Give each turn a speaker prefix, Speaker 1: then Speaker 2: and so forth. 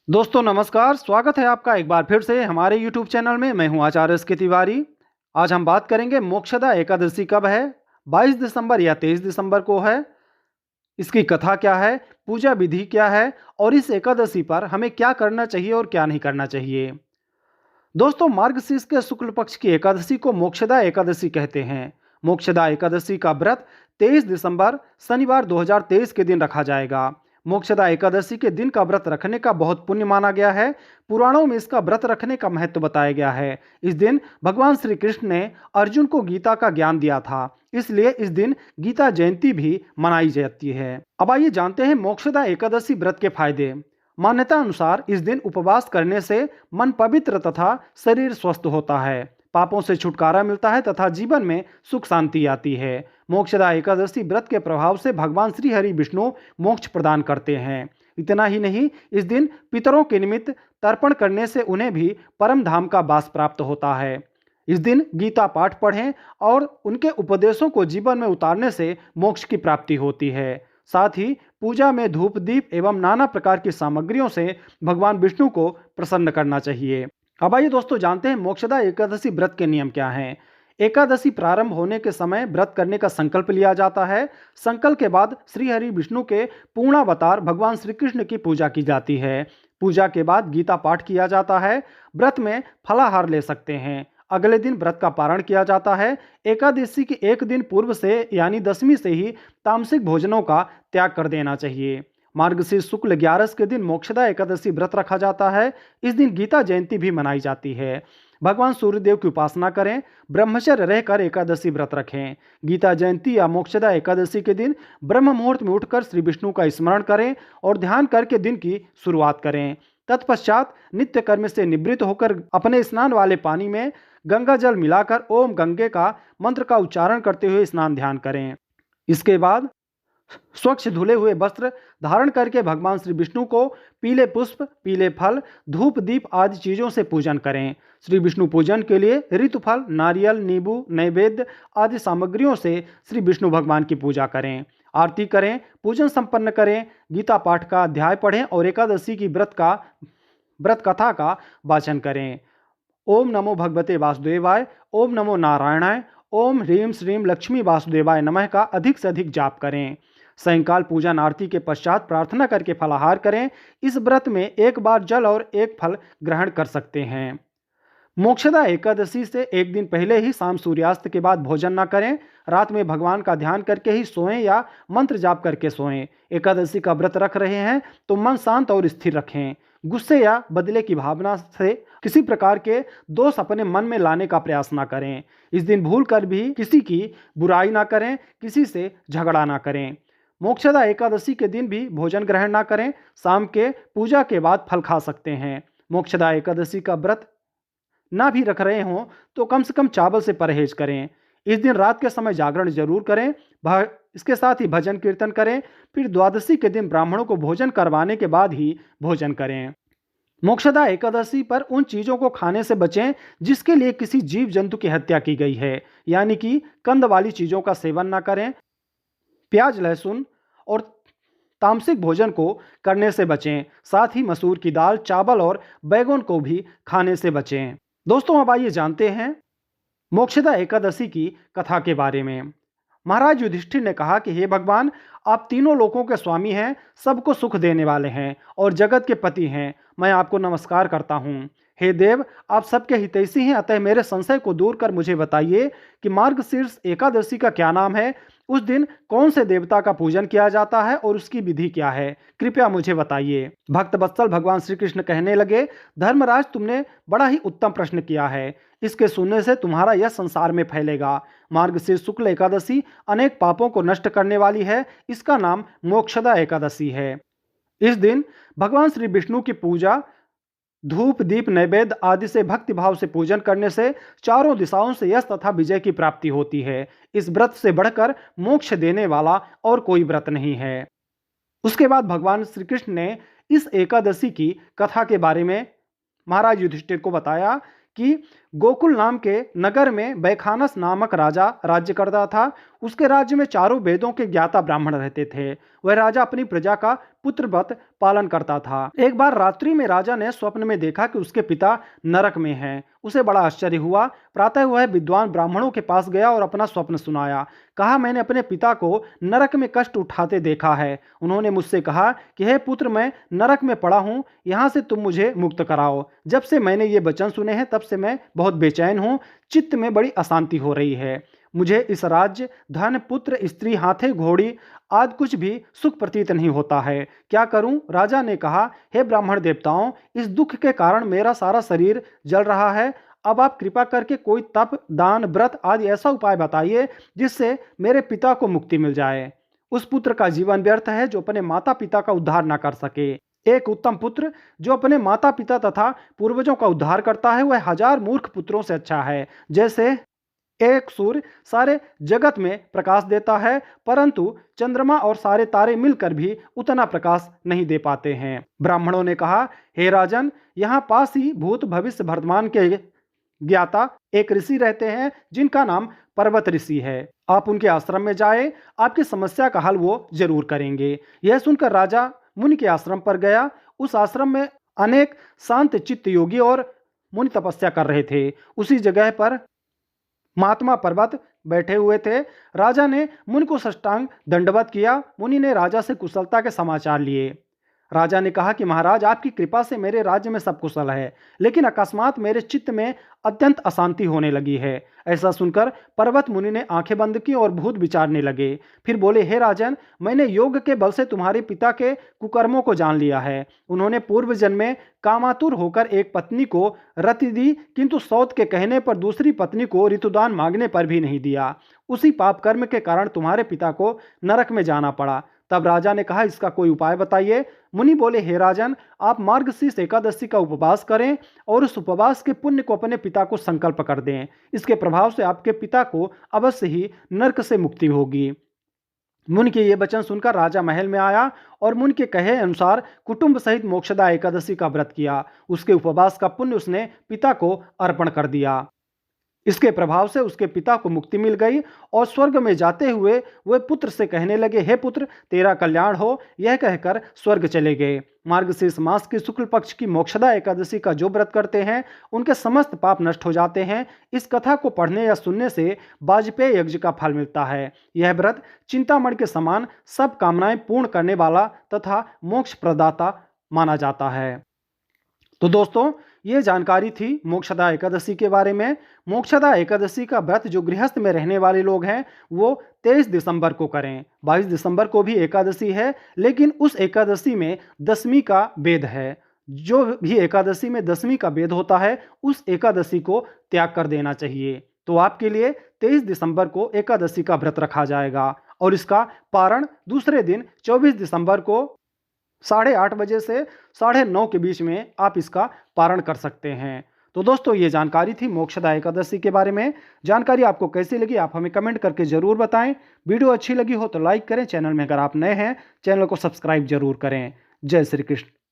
Speaker 1: दोस्तों नमस्कार, स्वागत है आपका एक बार फिर से हमारे YouTube चैनल में। मैं हूं आचार्य एस के तिवारी। आज हम बात करेंगे मोक्षदा एकादशी कब है। 22 दिसंबर या 23 दिसंबर को है। इसकी कथा क्या है, पूजा विधि क्या है और इस एकादशी पर हमें क्या करना चाहिए और क्या नहीं करना चाहिए। दोस्तों, मार्गशीर्ष के शुक्ल पक्ष की एकादशी को मोक्षदा एकादशी कहते हैं। मोक्षदा एकादशी का व्रत 23 दिसंबर शनिवार 2023 के दिन रखा जाएगा। मोक्षदा एकादशी के दिन का व्रत रखने का बहुत पुण्य माना गया है। पुराणों में इसका व्रत रखने का महत्व बताया गया है। इस दिन भगवान श्री कृष्ण ने अर्जुन को गीता का ज्ञान दिया था, इसलिए इस दिन गीता जयंती भी मनाई जाती है। अब आइए जानते हैं मोक्षदा एकादशी व्रत के फायदे। मान्यता अनुसार इस दिन उपवास करने से मन पवित्र तथा शरीर स्वस्थ होता है, पापों से छुटकारा मिलता है तथा जीवन में सुख शांति आती है। मोक्षदा एकादशी व्रत के प्रभाव से भगवान श्री हरि विष्णु मोक्ष प्रदान करते हैं। इतना ही नहीं, इस दिन पितरों के निमित्त तर्पण करने से उन्हें भी परम धाम का वास प्राप्त होता है। इस दिन गीता पाठ पढ़ें और उनके उपदेशों को जीवन में उतारने से मोक्ष की प्राप्ति होती है। साथ ही पूजा में धूप दीप एवं नाना प्रकार की सामग्रियों से भगवान विष्णु को प्रसन्न करना चाहिए। अब आइए दोस्तों जानते हैं मोक्षदा एकादशी व्रत के नियम क्या हैं। एकादशी प्रारंभ होने के समय व्रत करने का संकल्प लिया जाता है। संकल्प के बाद श्री हरि विष्णु के पूर्णावतार भगवान श्री कृष्ण की पूजा की जाती है। पूजा के बाद गीता पाठ किया जाता है। व्रत में फलाहार ले सकते हैं। अगले दिन व्रत का पारण किया जाता है। एकादशी के एक दिन पूर्व से यानी दशमी से ही तामसिक भोजनों का त्याग कर देना चाहिए। मार्गशीर्ष शुक्ल 11 के दिन मोक्षदा एकादशी व्रत रखा जाता है। इस दिन गीता जयंती भी मनाई जाती है। भगवान सूर्यदेव की उपासना करें, ब्रह्मचर्य रहकर एकादशी व्रत रखें। गीता जयंती या मोक्षदा एकादशी के दिन ब्रह्म मुहूर्त में उठकर श्री विष्णु का स्मरण करें और ध्यान करके दिन की शुरुआत करें। तत्पश्चात नित्य कर्म से निवृत्त होकर अपने स्नान वाले पानी में गंगा जल मिलाकर ओम गंगे का मंत्र का उच्चारण करते हुए स्नान ध्यान करें। इसके बाद स्वच्छ धुले हुए वस्त्र धारण करके भगवान श्री विष्णु को पीले पुष्प, पीले फल, धूप दीप आदि चीजों से पूजन करें। श्री विष्णु पूजन के लिए ऋतुफल, नारियल, नींबू, नैवेद्य आदि सामग्रियों से श्री विष्णु भगवान की पूजा करें। आरती करें, पूजन संपन्न करें, गीता पाठ का अध्याय पढ़ें और एकादशी की व्रत कथा का वाचन करें। ओम नमो भगवते वासुदेवाय, ओम नमो नारायणाय, ओम ह्रीम श्रीम लक्ष्मी वासुदेवाय नमः का अधिक से अधिक जाप करें। सायंकाल पूजन आरती के पश्चात प्रार्थना करके फलाहार करें। इस व्रत में एक बार जल और एक फल ग्रहण कर सकते हैं। मोक्षदा एकादशी से एक दिन पहले ही शाम सूर्यास्त के बाद भोजन न करें। रात में भगवान का ध्यान करके ही सोएं या मंत्र जाप करके सोएं। एकादशी का व्रत रख रहे हैं तो मन शांत और स्थिर रखें। गुस्से या बदले की भावना से किसी प्रकार के दोष अपने मन में लाने का प्रयास ना करें। इस दिन भूल कर भी किसी की बुराई ना करें, किसी से झगड़ा ना करें। मोक्षदा एकादशी के दिन भी भोजन ग्रहण ना करें। शाम के पूजा के बाद फल खा सकते हैं। मोक्षदा एकादशी का व्रत ना भी रख रहे हों तो कम से कम चावल से परहेज करें। इस दिन रात के समय जागरण जरूर करें। इसके साथ ही भजन कीर्तन करें। फिर द्वादशी के दिन ब्राह्मणों को भोजन करवाने के बाद ही भोजन करें। मोक्षदा एकादशी पर उन चीजों को खाने से बचें जिसके लिए किसी जीव जंतु की हत्या की गई है, यानी कि कंद वाली चीजों का सेवन ना करें। प्याज, लहसुन और तामसिक भोजन को करने से बचें। साथ ही मसूर की दाल, चावल और बैगन को भी खाने से बचें। दोस्तों, अब आइए जानते हैं मोक्षदा एकादशी की कथा के बारे में। महाराज युधिष्ठिर ने कहा कि हे भगवान, आप तीनों लोकों के स्वामी हैं, सबको सुख देने वाले हैं और जगत के पति हैं। मैं आपको नमस्कार करता हूँ। हे देव, आप सबके हितैषी हैं, अतः मेरे संशय को दूर कर मुझे बताइए कि मार्गशीर्ष एकादशी का क्या नाम है, उस दिन कौन से देवता का पूजन किया जाता है और उसकी विधि क्या है, कृपया मुझे बताइए। भक्त वत्सल भगवान श्री कृष्ण कहने लगे, धर्मराज, तुमने बड़ा ही उत्तम प्रश्न किया है। इसके सुनने से तुम्हारा यह संसार में फैलेगा। मार्गशीर्ष शुक्ल एकादशी अनेक पापों को नष्ट करने वाली है। इसका नाम मोक्षदा एकादशी है। इस दिन भगवान श्री विष्णु की पूजा धूप दीप नैवेद्य आदि से भक्ति भाव से पूजन करने से चारों दिशाओं से यश तथा विजय की प्राप्ति होती है। इस व्रत से बढ़कर मोक्ष देने वाला और कोई व्रत नहीं है। उसके बाद भगवान श्री कृष्ण ने इस एकादशी की कथा के बारे में महाराज युधिष्ठिर को बताया कि गोकुल नाम के नगर में बैखानस नामक राजा राज्य करता था। उसके राज्य में चारों वेदों के ज्ञाता ब्राह्मण रहते थे। वह राजा अपनी प्रजा का पुत्रवत पालन करता था। एक बार रात्रि में राजा ने स्वप्न में देखा कि उसके पिता नरक में हैं। उसे बड़ा आश्चर्य हुआ। प्रातः वह विद्वान ब्राह्मणों के पास गया और अपना स्वप्न सुनाया। कहा, मैंने अपने पिता को नरक में कष्ट उठाते देखा है। उन्होंने मुझसे कहा कि हे पुत्र, मैं नरक में पड़ा हूं, यहां से तुम मुझे मुक्त कराओ। जब से मैंने ये वचन सुने हैं तब से मैं बहुत बेचैन हूं। चित्त में बड़ी अशांति हो रही है। मुझे इस राज्य, धन, पुत्र, स्त्री, हाथे, घोड़ी आदि कुछ भी सुख प्रतीत नहीं होता है। क्या करूं? राजा ने कहा, हे ब्राह्मण देवताओं, इस दुख के कारण मेरा सारा शरीर जल रहा है। अब आप कृपा करके कोई तप, दान, व्रत आदि ऐसा उपाय बताइए जिससे मेरे पिता को मुक्ति मिल जाए। उस पुत्र का जीवन व्यर्थ है जो अपने माता पिता का उद्धार न कर सके। एक उत्तम पुत्र जो अपने माता पिता तथा पूर्वजों का उद्धार करता है वह 1000 मूर्ख पुत्रों से अच्छा है। जैसे एक सूर्य सारे जगत में प्रकाश देता है, परंतु चंद्रमा और सारे तारे मिलकर भी उतना प्रकाश नहीं दे पाते हैं। ब्राह्मणों ने कहा, हे राजन, यहाँ पास ही भूत, भविष्य, वर्तमान के ज्ञाता एक ऋषि रहते हैं जिनका नाम पर्वत ऋषि है। आप उनके आश्रम में जाए, आपकी समस्या का हल वो जरूर करेंगे। यह सुनकर राजा मुनि के आश्रम पर गया। उस आश्रम में अनेक शांत चित्त योगी और मुनि तपस्या कर रहे थे। उसी जगह पर महात्मा पर्वत बैठे हुए थे। राजा ने मुनि को साष्टांग दंडवत किया। मुनि ने राजा से कुशलता के समाचार लिए। राजा ने कहा कि महाराज, आपकी कृपा से मेरे राज्य में सब कुशल है, लेकिन अकस्मात मेरे चित्त में अत्यंत अशांति होने लगी है। ऐसा सुनकर पर्वत मुनि ने आंखें बंद की और भूत विचारने लगे। फिर बोले, हे राजन, मैंने योग के बल से तुम्हारे पिता के कुकर्मों को जान लिया है। उन्होंने पूर्व जन्म में कामातुर होकर एक पत्नी को रति दी, किंतु सौत के कहने पर दूसरी पत्नी को ऋतुदान मांगने पर भी नहीं दिया। उसी पाप कर्म के कारण तुम्हारे पिता को नरक में जाना पड़ा। तब राजा ने कहा, इसका कोई उपाय बताइए। मुनि बोले, हे राजन, आप मार्गशीर्ष एकादशी का उपवास करें और उस उपवास के पुण्य को अपने पिता को संकल्प कर दें। इसके प्रभाव से आपके पिता को अवश्य ही नरक से मुक्ति होगी। मुनि के ये वचन सुनकर राजा महल में आया और मुनि के कहे अनुसार कुटुंब सहित मोक्षदा एकादशी का व्रत किया। उसके उपवास का पुण्य उसने पिता को अर्पण कर दिया। इसके प्रभाव से उसके पिता को मुक्ति मिल गई और स्वर्ग में जाते हुए वे पुत्र से कहने लगे, हे पुत्र, तेरा कल्याण हो। यह कहकर स्वर्ग चले गए। मार्गशीर्ष मास की शुक्ल पक्ष की मोक्षदा एकादशी का जो व्रत करते हैं उनके समस्त पाप नष्ट हो जाते हैं। इस कथा को पढ़ने या सुनने से वाजपेय यज्ञ का फल मिलता है। यह व्रत चिंतामणि के समान सब कामनाएं पूर्ण करने वाला तथा मोक्ष प्रदाता माना जाता है। तो दोस्तों, ये जानकारी थी मोक्षदा एकादशी के बारे में। मोक्षदा एकादशी का व्रत जो गृहस्थ में रहने वाले लोग हैं वो 23 दिसंबर को करें। 22 दिसंबर को भी एकादशी है, लेकिन उस एकादशी में दशमी का वेद है। जो भी एकादशी में दशमी का वेद होता है उस एकादशी को त्याग कर देना चाहिए। तो आपके लिए 23 दिसंबर को एकादशी का व्रत रखा जाएगा और इसका पारण दूसरे दिन 24 दिसंबर को 8:30 बजे से 9:30 के बीच में आप इसका पारण कर सकते हैं। तो दोस्तों, ये जानकारी थी मोक्षदा एकादशी के बारे में। जानकारी आपको कैसी लगी आप हमें कमेंट करके जरूर बताएं। वीडियो अच्छी लगी हो तो लाइक करें। चैनल में अगर आप नए हैं चैनल को सब्सक्राइब जरूर करें। जय श्री कृष्ण।